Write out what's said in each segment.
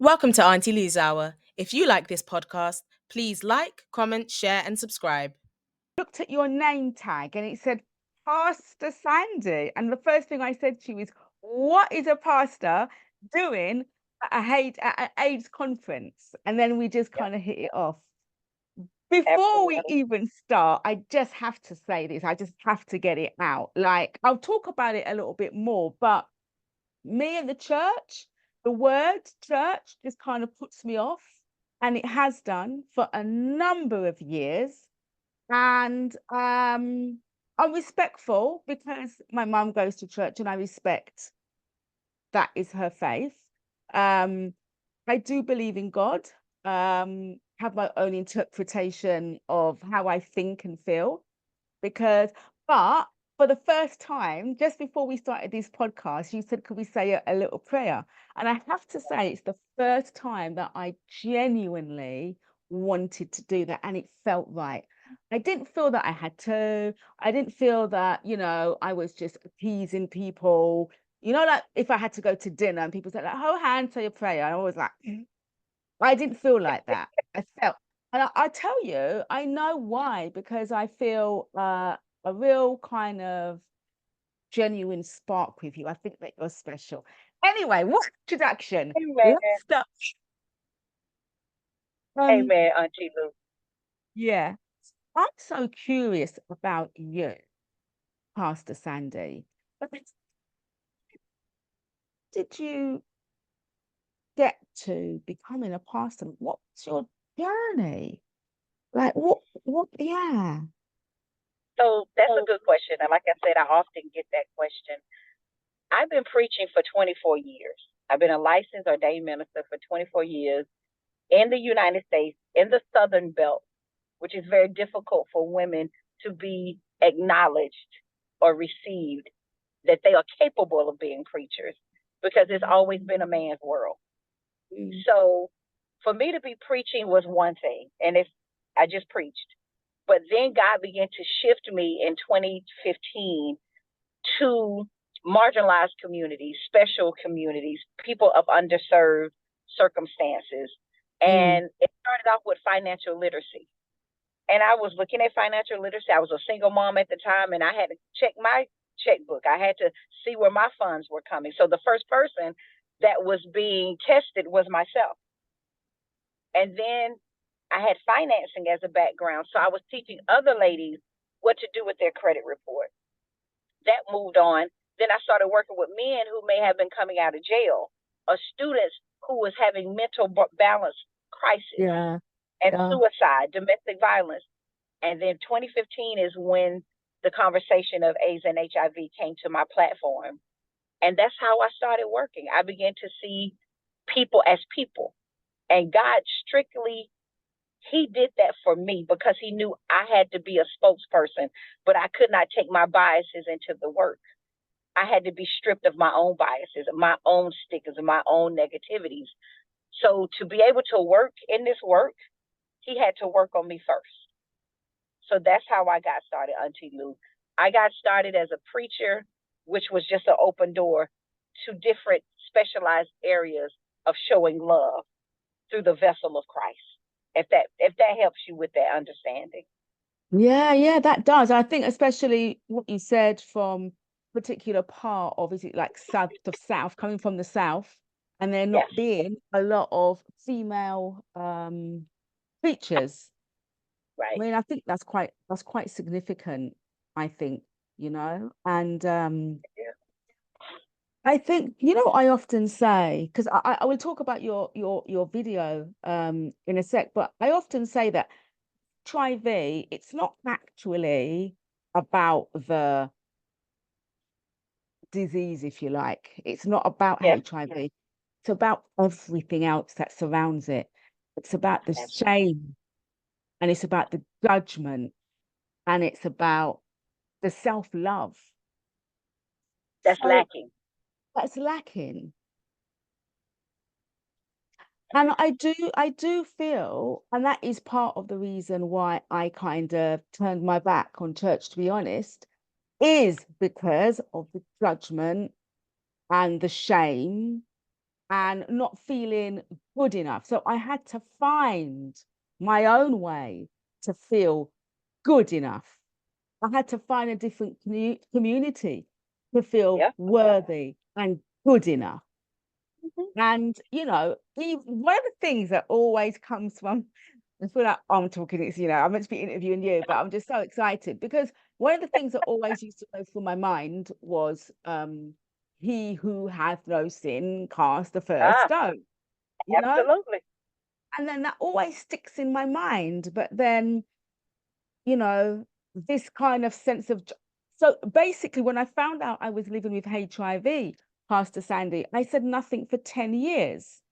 Welcome to Aunty Lou's Hour. If you like this podcast, please like, comment, share, and subscribe. Looked at your name tag and it said Pastor Sande. And the first thing I said to you is, what is a pastor doing at an AIDS conference? And then we just Yep, kind of hit it off. Before we absolutely. even start, I just have to say this. I just have to get it out. Like, I'll talk about it a little bit more, but me and the church, the word church just kind of puts me off. And it has done for a number of years. And I'm respectful because my mum goes to church and I respect that is her faith. Um, I do believe in God, have my own interpretation of how I think and feel but for the first time, just before we started this podcast, you said, could we say a little prayer? And I have to say, it's the first time that I genuinely wanted to do that. And it felt right. I didn't feel that I had to. I didn't feel that, I was just appeasing people. Like if I had to go to dinner and people said, like, hold hand, say a prayer. I was like, I didn't feel like that. I felt, and I tell you, I know why, because I feel a real kind of genuine spark with you. I think that you're special. Anyway, what introduction? Amen. Let's start. Um, Amen, Auntie Lou. yeah, I'm so curious about you, Pastor Sande. But did you get to becoming a pastor? What's your journey? Like, yeah. So that's a good question. And like I said, I often get that question. I've been preaching for 24 years. I've been a licensed ordained minister for 24 years in the United States, in the Southern Belt, which is very difficult for women to be acknowledged or received that they are capable of being preachers because it's always been a man's world. So for me to be preaching was one thing, and I just preached. But then God began to shift me in 2015 to marginalized communities, special communities, people of underserved circumstances. And it started off with financial literacy. And I was looking at financial literacy. I was a single mom at the time, and I had to check my checkbook. I had to see where my funds were coming. So the first person that was being tested was myself. And then I had financing as a background. So I was teaching other ladies what to do with their credit report. That moved on. Then I started working with men who may have been coming out of jail or students who was having mental balance crisis and suicide, domestic violence. And then 2015 is when the conversation of AIDS and HIV came to my platform. And that's how I started working. I began to see people as people. And God strictly, he did that for me because he knew I had to be a spokesperson, but I could not take my biases into the work. I had to be stripped of my own biases, my own stickers, and my own negativities. So to be able to work in this work, he had to work on me first. So that's how I got started, Auntie Lou. I got started as a preacher, which was just an open door to different specialized areas of showing love through the vessel of Christ. If that helps you with that understanding. Yeah, that does. I think especially what you said from particular part of, is it like south, coming from the south, and there not being a lot of female preachers. Right. I mean, I think that's quite significant, I think, and I think, I often say, because I will talk about your video in a sec, but I often say that HIV, it's not actually about the disease, if you like. It's not about HIV. It's about everything else that surrounds it. It's about the shame, and it's about the judgment, and it's about the self-love. That's lacking. That's lacking. And I do feel, and that is part of the reason why I kind of turned my back on church, to be honest, is because of the judgment and the shame and not feeling good enough. So I had to find my own way to feel good enough. I had to find a different community to feel Yeah. worthy and good enough. Mm-hmm. And, you know, one of the things that always comes from, I feel like I'm talking, it's, you know, I'm meant to be interviewing you, but I'm just so excited because one of the things that always used to go through my mind was, he who hath no sin cast the first Ah, stone, you know? absolutely. And then that always sticks in my mind. But then, you know, this kind of sense of, so basically, when I found out I was living with HIV, Pastor Sande, I said nothing for 10 years.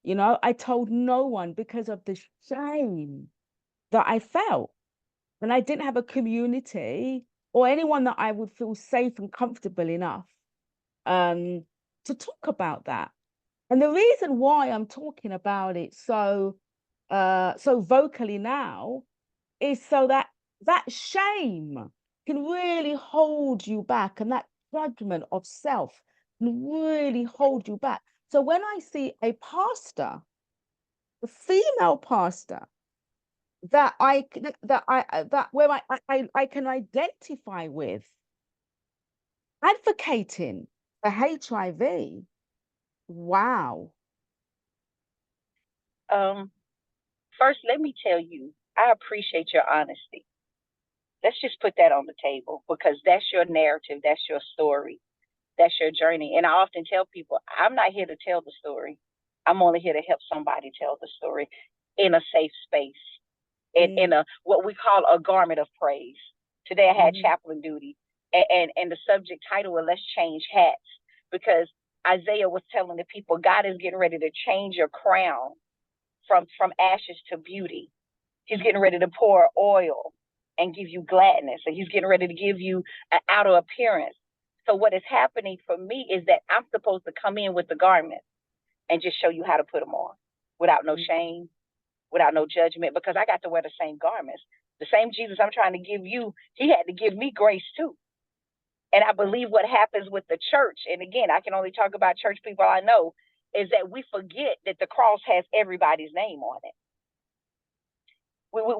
You know, I told no one because of the shame that I felt. And I didn't have a community or anyone that I would feel safe and comfortable enough um, to talk about that. And the reason why I'm talking about it so vocally now is so that that shame can really hold you back, and that judgment of self can really hold you back. So when I see a pastor, a female pastor that that where I can identify with advocating for HIV, wow. First, let me tell you, I appreciate your honesty. Let's just put that on the table because that's your narrative, that's your story, that's your journey. And I often tell people, I'm not here to tell the story. I'm only here to help somebody tell the story in a safe space, in Mm, a what we call a garment of praise. Today I had mhm, chaplain duty, and the subject title was "Let's Change Hats," because Isaiah was telling the people God is getting ready to change your crown from ashes to beauty. He's getting ready to pour oil and give you gladness, and he's getting ready to give you an outer appearance. So what is happening for me is that I'm supposed to come in with the garment and just show you how to put them on without no mm, shame, without no judgment, because I got to wear the same garments. The same Jesus I'm trying to give you, he had to give me grace too. And I believe what happens with the church, and again, I can only talk about church people I know, is that we forget that the cross has everybody's name on it.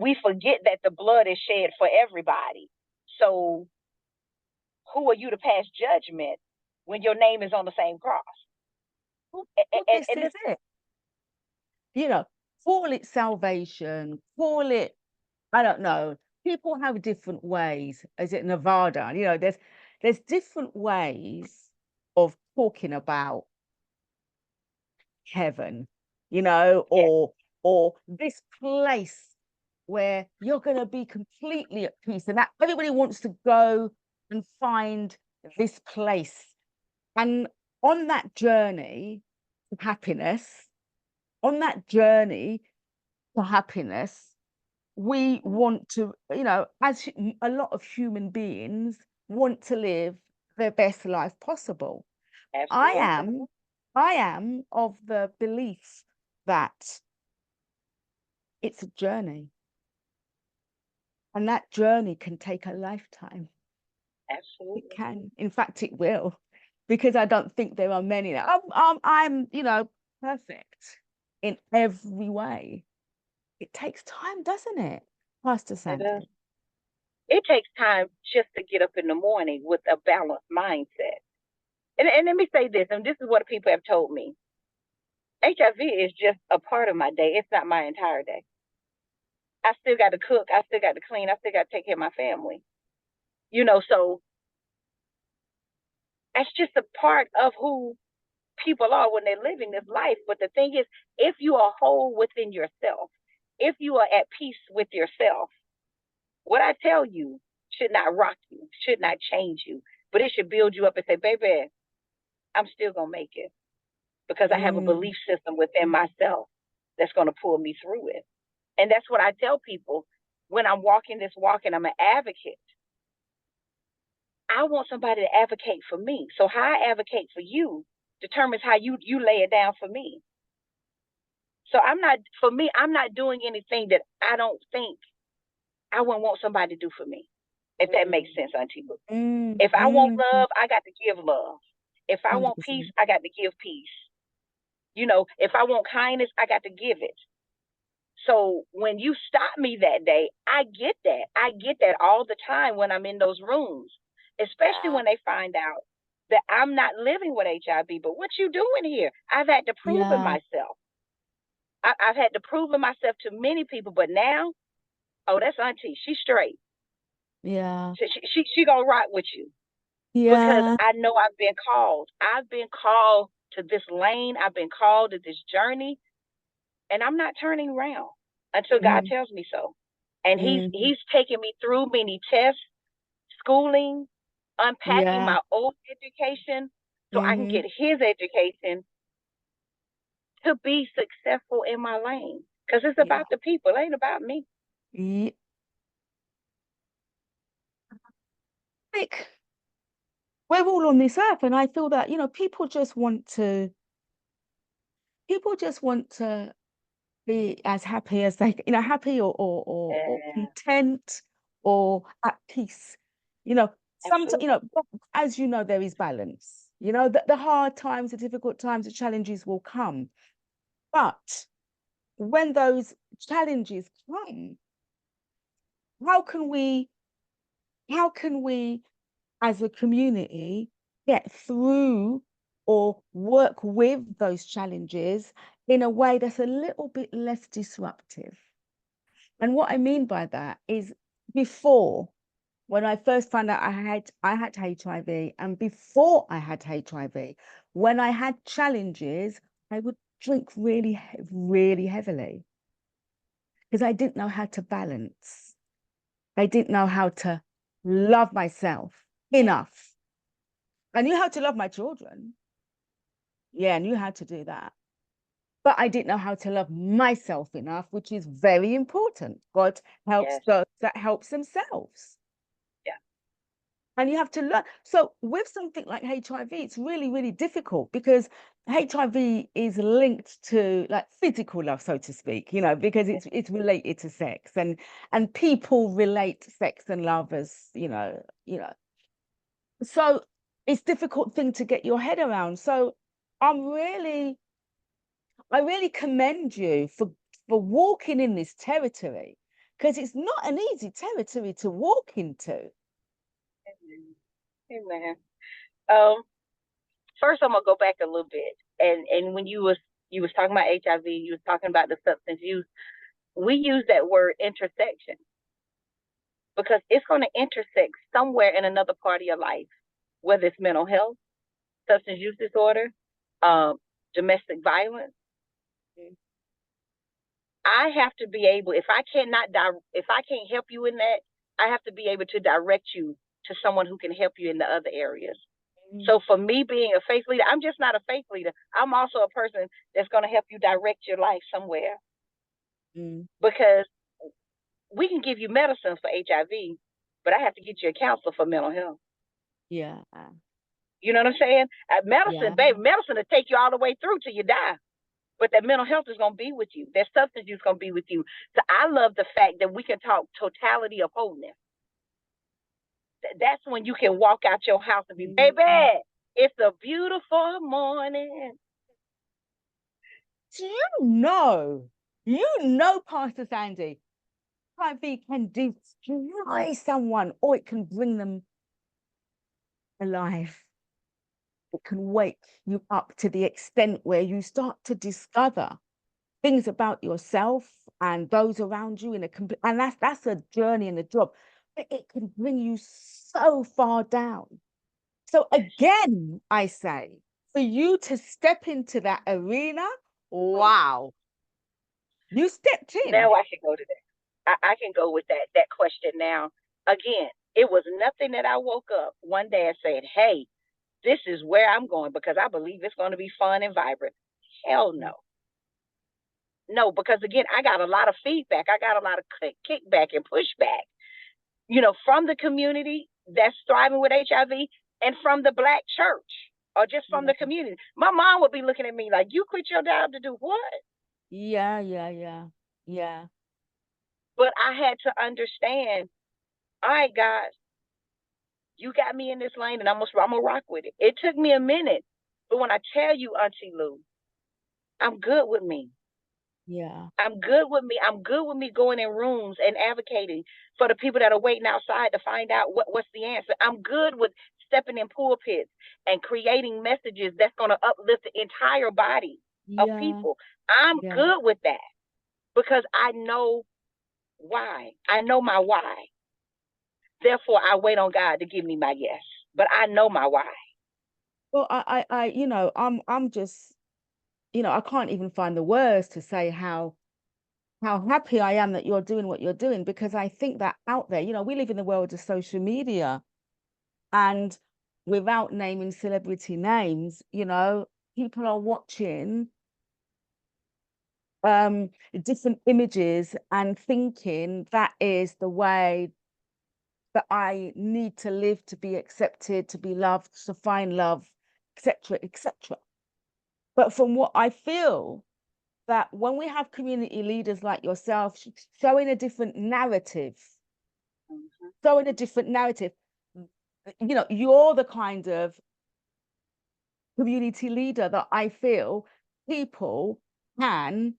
We forget that the blood is shed for everybody. So who are you to pass judgment when your name is on the same cross? well, And, well, and, this and is this, it. You know, call it salvation, call it, I don't know. People have different ways. Is it Nevada? You know, there's different ways of talking about heaven, you know, yeah, or this place where you're going to be completely at peace, and that everybody wants to go and find this place. And on that journey to happiness, on that journey to happiness, we want to, you know, as a lot of human beings want to live their best life possible. I absolutely. am, I am of the belief that it's a journey, and that journey can take a lifetime. It Absolutely. can. In fact, it will, because I don't think there are many. I'm, you know, perfect in every way. It takes time, doesn't it, Pastor It does. Sande? It takes time just to get up in the morning with a balanced mindset. And let me say this, and this is what people have told me. HIV is just a part of my day. It's not my entire day. I still got to cook. I still got to clean. I still got to take care of my family. So that's just a part of who people are when they're living this life. But the thing is, if you are whole within yourself, if you are at peace with yourself, what I tell you should not rock you, should not change you, but it should build you up and say, baby, I'm still going to make it because I have a Mm, belief system within myself that's going to pull me through it. And that's what I tell people when I'm walking this walk and I'm an advocate. I want somebody to advocate for me. So how I advocate for you determines how you lay it down for me. So I'm not doing anything that I don't think I wouldn't want somebody to do for me. If that makes sense, Auntie Lou. mm, If I want mm, love, I got to give love. If I want peace, 100%. I got to give peace. You know, if I want kindness, I got to give it. So when you stop me that day, I get that. I get that all the time when I'm in those rooms, especially when they find out that I'm not living with HIV. But what you doing here? I've had to prove it Yeah. myself. I've had to prove it myself to many people. But now, oh, that's Auntie. She's straight. Yeah. She gonna rock with you because Yeah. I know I've been called. I've been called to this lane. I've been called to this journey, and I'm not turning around until God Mm, tells me so. And mm, he's taken me through many tests, schooling, unpacking yeah. my old education so I can Mm-hmm. get his education to be successful in my lane. Because it's Yeah. about the people, it ain't about me. Ye- Like, we're all on this earth, and I feel that, people just want to be as happy as they, happy or Yeah, content or at peace. Sometimes, absolutely. but as you know, there is balance. The hard times, the difficult times, the challenges will come. But when those challenges come, how can we, how can we as a community get through or work with those challenges in a way that's a little bit less disruptive? And what I mean by that is, before, when I first found out I had HIV, and before I had HIV, when I had challenges, I would drink really, really heavily because I didn't know how to balance. I didn't know how to love myself enough. I knew how to love my children. Yeah, I knew how to do that. But I didn't know how to love myself enough, which is very important. God helps Yes. those that helps themselves. Yeah. And you have to learn. So with something like HIV, it's really, really difficult because HIV is linked to like physical love, so to speak, because it's related to sex, and people relate sex and love as, so it's difficult thing to get your head around. So I really commend you for walking in this territory, because it's not an easy territory to walk into. Amen. Um, First I'm gonna go back a little bit. And when you was talking about HIV, you was talking about the substance use. We use that word intersection because it's going to intersect somewhere in another part of your life, whether it's mental health, substance use disorder, um, domestic violence. I have to be able, if I if I can't help you in that, I have to be able to direct you to someone who can help you in the other areas. Mm, So for me being a faith leader, I'm just not a faith leader. I'm also a person that's going to help you direct your life somewhere, mm, because we can give you medicine for HIV, but I have to get you a counselor for mental health. yeah, You know what I'm saying? yeah. Medicine, baby, medicine will take you all the way through till you die. But that mental health is going to be with you. That substance use is going to be with you. So I love the fact that we can talk totality of wholeness. That's when you can walk out your house and be, baby, Mm. it's a beautiful morning. Do you know, Pastor Sande, HIV can destroy someone, or it can bring them alive. It can wake you up to the extent where you start to discover things about yourself and those around you in a complete, and that's a journey and a job. But it can bring you so far down. So Yes. again, I say, for you to step into that arena, wow, you stepped in. Now I can go to that. I can go with that question now. Again, it was nothing that I woke up one day and said, hey, this is where I'm going because I believe it's going to be fun and vibrant. Hell no. No, because again, I got a lot of feedback. I got a lot of kickback and pushback, from the community that's thriving with HIV and from the Black church or just from Yeah, the community. My mom would be looking at me like, you quit your job to do what? yeah, yeah, yeah, yeah. But I had to understand, all right, guys, you got me in this lane and I'm gonna rock with it. It took me a minute. But when I tell you, Auntie Lou, I'm good with me. Yeah. I'm good with me. I'm good with me going in rooms and advocating for the people that are waiting outside to find out what's the answer. I'm good with stepping in pulpits and creating messages that's going to uplift the entire body of Yeah. people. I'm Yeah. good with that because I know why. I know my why. Therefore, I wait on God to give me my yes. But I know my why. Well, I'm just, I can't even find the words to say how happy I am that you're doing what you're doing, because I think that out there, we live in the world of social media, and without naming celebrity names, people are watching different images and thinking that is the way that I need to live, to be accepted, to be loved, to find love, etc., etc. But from what I feel, that when we have community leaders like yourself showing a different narrative, showing a different narrative, you're the kind of community leader that I feel people can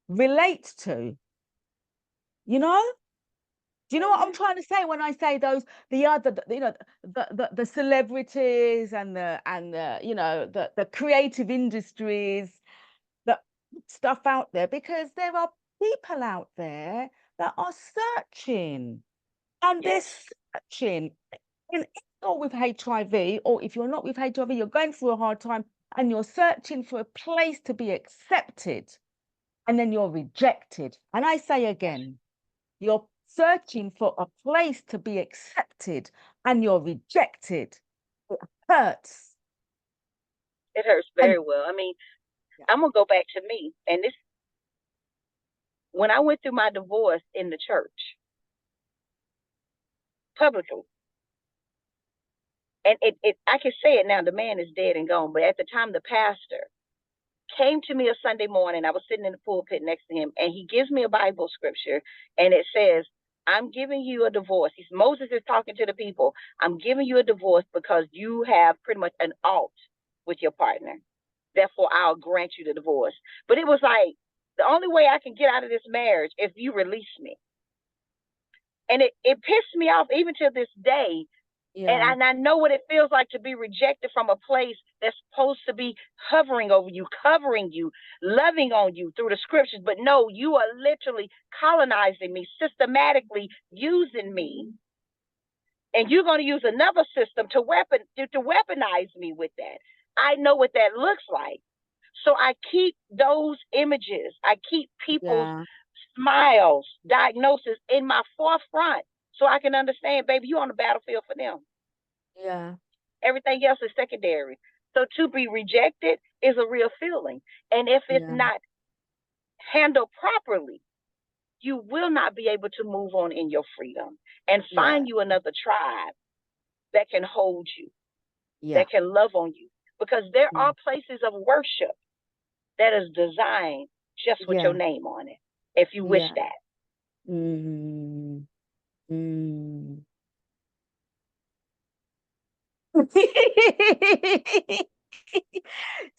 relate to, you know? Do you know what I'm trying to say when I say the celebrities and the creative industries that put stuff out there, because there are people out there that are searching, and they're searching. And if you're with HIV, or if you're not with HIV, you're going through a hard time and you're searching for a place to be accepted, and then you're rejected. And I say again, you're searching for a place to be accepted and you're rejected. It hurts. It hurts And very well. I mean, I'm going to go back to me. And when I went through my divorce in the church, publicly, and I can say it now, the man is dead and gone, but at the time, the pastor came to me a Sunday morning. I was sitting in the pulpit next to him, and he gives me a Bible scripture, and it says, I'm giving you a divorce. Moses is talking to the people. I'm giving you a divorce because you have pretty much an alt with your partner. Therefore, I'll grant you the divorce. But it was like, the only way I can get out of this marriage is if you release me. And it pissed me off even to this day. And I know what it feels like to be rejected from a place that's supposed to be hovering over you, covering you, loving on you through the scriptures. But no, you are literally colonizing me, systematically using me. And you're going to use another system to weaponize me with that. I know what that looks like. So I keep those images. I keep people's smiles, diagnosis in my forefront so I can understand, baby, you're on the battlefield for them. Yeah. Everything else is secondary. So to be rejected is a real feeling. And if it's not handled properly, you will not be able to move on in your freedom and find you another tribe that can hold you, that can love on you. Because there are places of worship that is designed just with your name on it, if you wish that. Mm. Mm.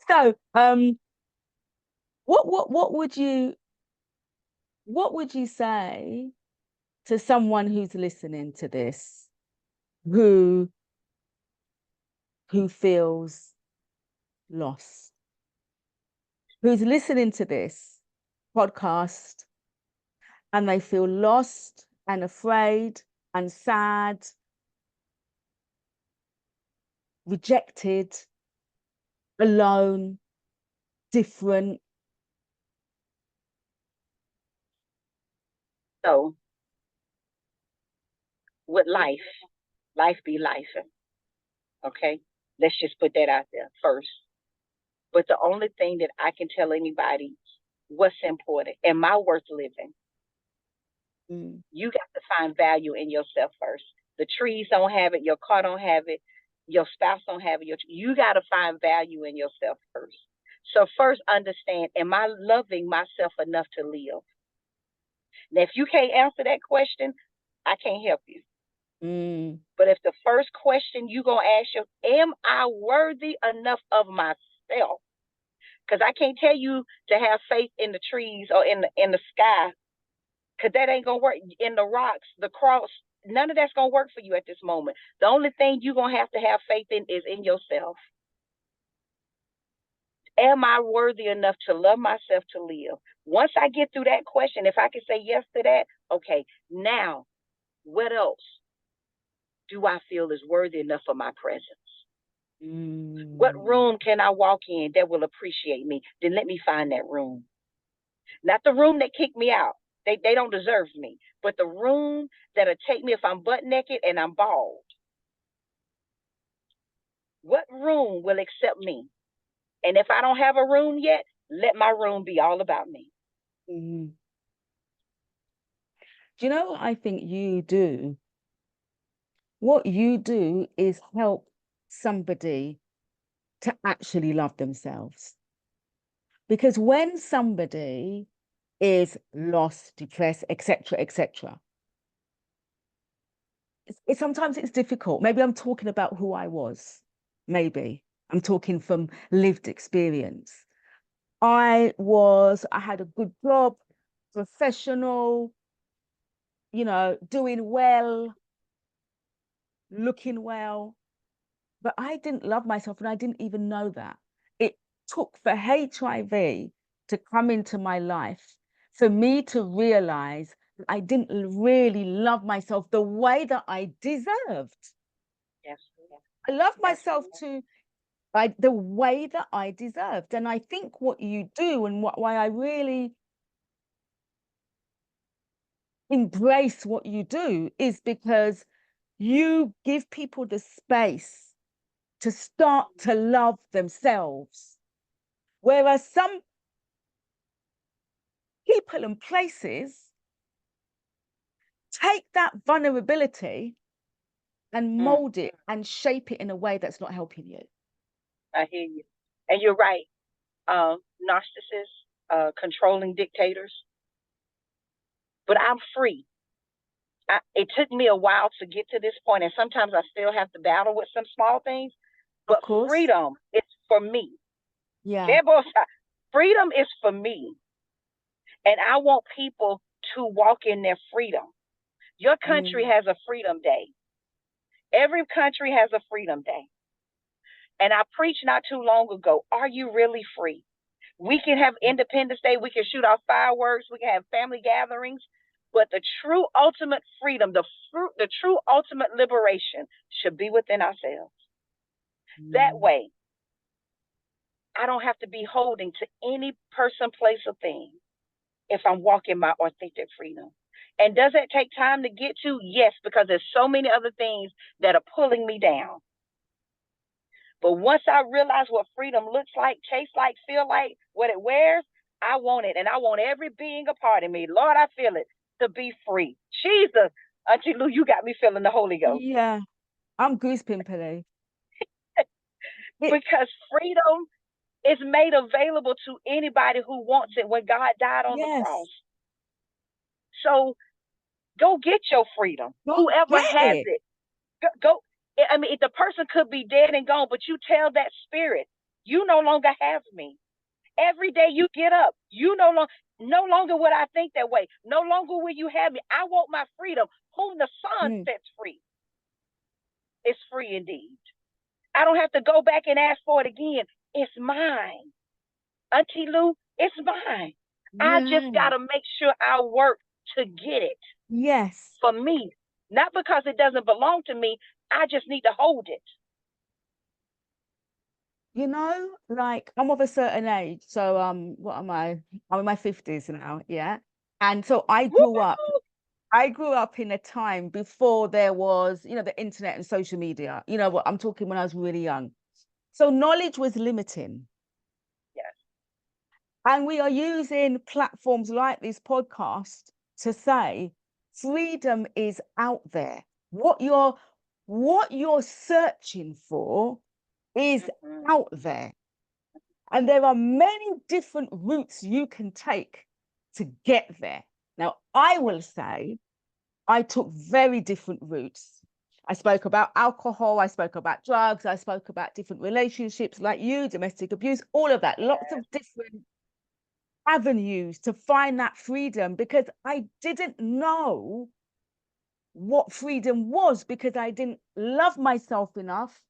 So, what would you say to someone who's listening to this, who feels lost, who's listening to this podcast and they feel lost and afraid and sad, rejected, alone, different? So with life be life. Okay? Let's just put that out there first. But the only thing that I can tell anybody what's important, am I worth living? You got to find value in yourself first. The trees don't have it, your car don't have it, your spouse don't have it. You got to find value in yourself first. So first understand, am I loving myself enough to live? Now, if you can't answer that question, I can't help you. But if the first question you going to ask yourself, am I worthy enough of myself Because I can't tell you to have faith in the trees or in the sky, because that ain't gonna work. In the rocks, the cross, none of that's gonna work for you at this moment. The only thing you're gonna have to have faith in is in yourself. Am I worthy enough to love myself to live? Once I get through that question, if I can say yes to that, okay, now what else do I feel is worthy enough for my presence? What room can I walk in that will appreciate me? Then let me find that room. Not the room that kicked me out. They don't deserve me. But the room that'll take me if I'm butt naked and I'm bald. What room will accept me? And if I don't have a room yet, let my room be all about me. Do you know what I think you do? What you do is help somebody to actually love themselves. Because when somebody is lost, depressed, etc., sometimes it's difficult. Maybe I'm talking about who I was. Maybe I'm talking from lived experience. I had a good job, professional, doing well, looking well, but I didn't love myself and I didn't even know that. It took for HIV to come into my life for me to realize that I didn't really love myself the way that I deserved. Yes. I loved myself the way that I deserved. And I think what you do and why I really embrace what you do is because you give people the space to start to love themselves. Whereas some people and places take that vulnerability and mold it and shape it in a way that's not helping you. I hear you. And you're right. Narcissists, controlling dictators. But I'm free. It took me a while to get to this point, and sometimes I still have to battle with some small things. But freedom is for me. Yeah. Freedom is for me. And I want people to walk in their freedom. Your country has a freedom day. Every country has a freedom day. And I preached not too long ago, are you really free? We can have Independence Day, we can shoot off fireworks, we can have family gatherings, but the true ultimate freedom, the true ultimate liberation should be within ourselves. That way, I don't have to be holding to any person, place, or thing if I'm walking my authentic freedom. And does it take time to get to? Yes, because there's so many other things that are pulling me down. But once I realize what freedom looks like, tastes like, feel like, what it wears, I want it. And I want every being a part of me. Lord, I feel it to be free. Jesus. Auntie Lou, you got me feeling the Holy Ghost. Yeah. I'm goosepimply. Because freedom is made available to anybody who wants it when God died on the cross. So go get your freedom. Whoever has it. Go. I mean, the person could be dead and gone, but you tell that spirit, you no longer have me. Every day you get up, you no longer would I think that way. No longer will you have me. I want my freedom. Whom the Son sets free is free indeed. I don't have to go back and ask for it again. It's mine. Auntie Lou, it's mine. I just got to make sure I work to get it. Yes. For me. Not because it doesn't belong to me. I just need to hold it. Like I'm of a certain age. So what am I? I'm in my 50s now, yeah. And so I grew up in a time before there was, the internet and social media. What I'm talking when I was really young. So knowledge was limiting. Yes. And we are using platforms like this podcast to say freedom is out there. What you're searching for is out there. And there are many different routes you can take to get there. Now, I will say I took very different routes. I spoke about alcohol, I spoke about drugs, I spoke about different relationships like you, domestic abuse, all of that, lots of different avenues to find that freedom, because I didn't know what freedom was, because I didn't love myself enough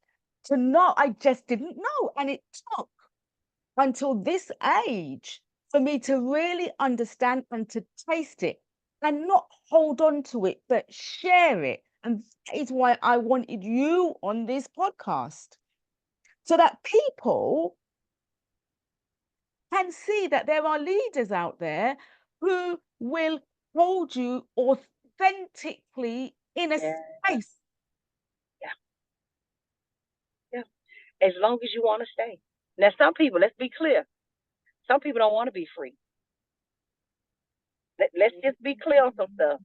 to know. I just didn't know. And it took until this age for me to really understand and to taste it and not hold on to it, but share it. And that is why I wanted you on this podcast, so that people can see that there are leaders out there who will hold you authentically in a Yeah. space. Yeah. As long as you want to stay. Now, some people, let's be clear, some people don't want to be free. Let's just be clear on some stuff.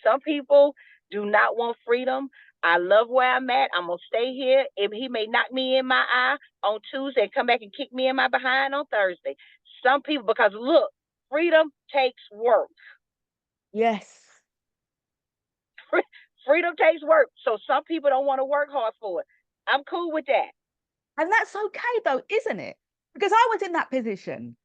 Some people do not want freedom. I love where I'm at. I'm going to stay here. If he may knock me in my eye on Tuesday and come back and kick me in my behind on Thursday. Some people, because look, freedom takes work. Yes. Freedom takes work. So some people don't want to work hard for it. I'm cool with that. And that's okay though, isn't it? Because I was in that position.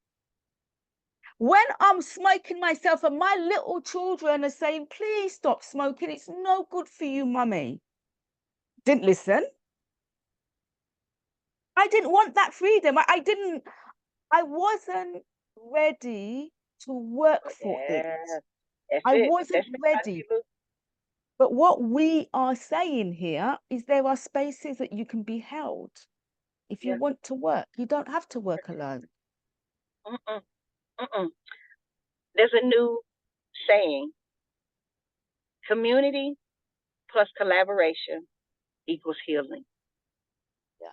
When I'm smoking myself and my little children are saying, please stop smoking, it's no good for you, mummy. Didn't listen. I didn't want that freedom. I wasn't ready to work for it. I wasn't ready. But what we are saying here is there are spaces that you can be held. If you want to work, you don't have to work alone. There's a new saying: community plus collaboration equals healing. Yeah.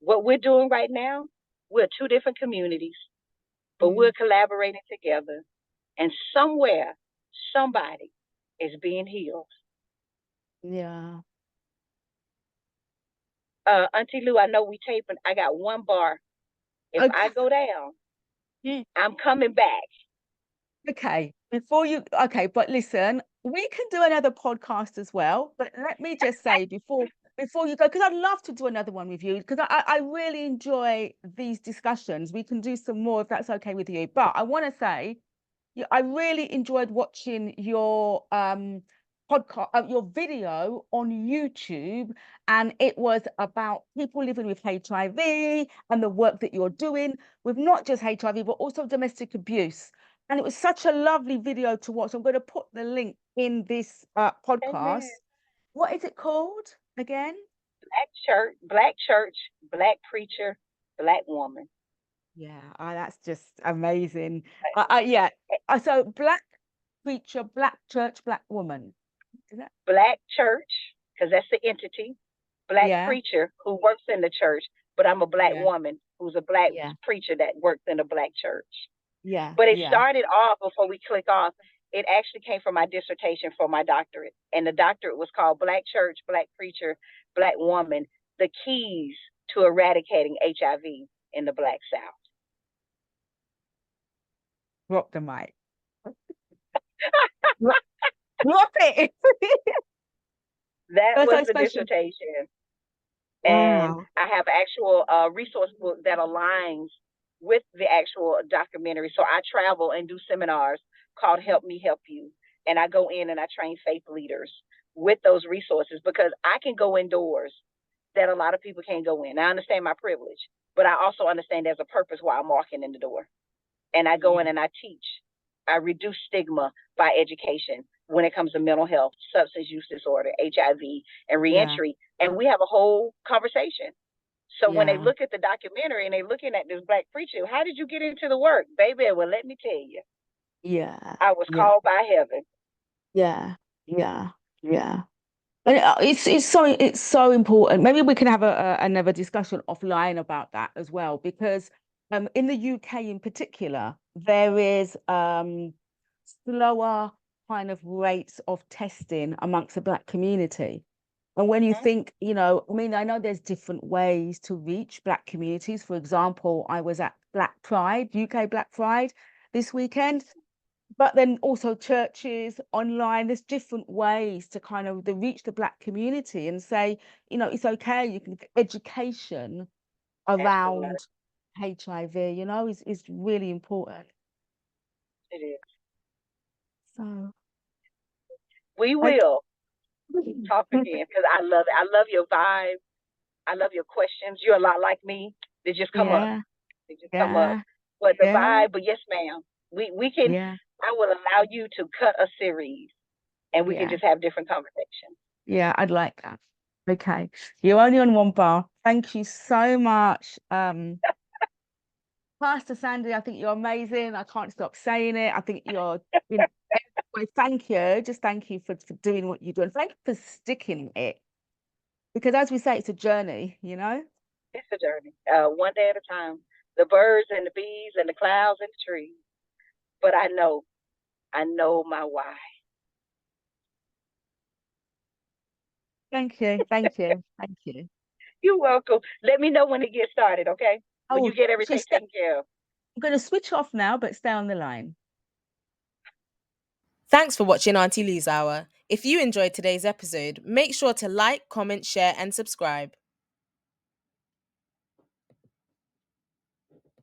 What we're doing right now, we're two different communities, but we're collaborating together, and somewhere, somebody is being healed. Yeah. Auntie Lou, I know we taping. I got one bar. If Okay. I go down, I'm coming back. Okay, but listen, we can do another podcast as well. But let me just say before you go, because I'd love to do another one with you, because I really enjoy these discussions. We can do some more if that's okay with you. But I want to say, I really enjoyed watching your podcast, your video on YouTube, and it was about people living with HIV and the work that you're doing with not just HIV but also domestic abuse. And it was such a lovely video to watch. I'm going to put the link in this podcast. Amen. What is it called again? Black church, black preacher, black woman. Yeah, that's just amazing. So black preacher, black church, black woman. Is that? Black church, because that's the entity. Black preacher who works in the church, but I'm a black woman who's a black preacher that works in a black church. Yeah. But it started off, before we click off, it actually came from my dissertation for my doctorate. And the doctorate was called Black Church, Black Preacher, Black Woman, the Keys to Eradicating HIV in the Black South. Drop the mic. Drop it. That was the dissertation. And I have actual resource book that aligns with the actual documentary. So I travel and do seminars called Help Me Help You. And I go in and I train faith leaders with those resources, because I can go indoors that a lot of people can't go in. I understand my privilege, but I also understand there's a purpose why I'm walking in the door. And I go in and I teach. I reduce stigma by education when it comes to mental health, substance use disorder, HIV, and reentry. And we have a whole conversation. So when they look at the documentary and they're looking at this black preacher, how did you get into the work? Baby, well, let me tell you. Yeah. I was called by heaven. Yeah. And it's so important. Maybe we can have another discussion offline about that as well, because in the UK in particular, there is slower kind of rates of testing amongst the black community. And when you think, I know there's different ways to reach black communities. For example, I was at Black Pride, UK Black Pride this weekend. but then also churches, online, there's different ways to kind of reach the Black community and say, you know, it's okay, you can get education Absolutely, around HIV, you know, is really important. it is. So We thank will talk again because I love it. I love your vibe. I love your questions. You're a lot like me. They just come up. yeah, They just come up. yeah, But the yeah, vibe, but yes, ma'am. We can. yeah, I will allow you to cut a series, and we can yeah, just have different conversations. yeah, I'd like that. Okay. You're only on one bar. Thank you so much. Pastor Sande, I think you're amazing. I can't stop saying it. I think you're, you know, anyway, thank you. Just thank you for doing what you do. And thank you for sticking it. Because as we say, it's a journey, you know? It's a journey, one day at a time. The birds and the bees and the clouds and the trees. But I know my why. Thank you. Thank you. Thank you. You're welcome. Let me know when it gets started, okay? When you Oh, get everything taken care of. I'm going to switch off now, but stay on the line. Thanks for watching Aunty Lou's Hour. If you enjoyed today's episode, make sure to like, comment, share, and subscribe.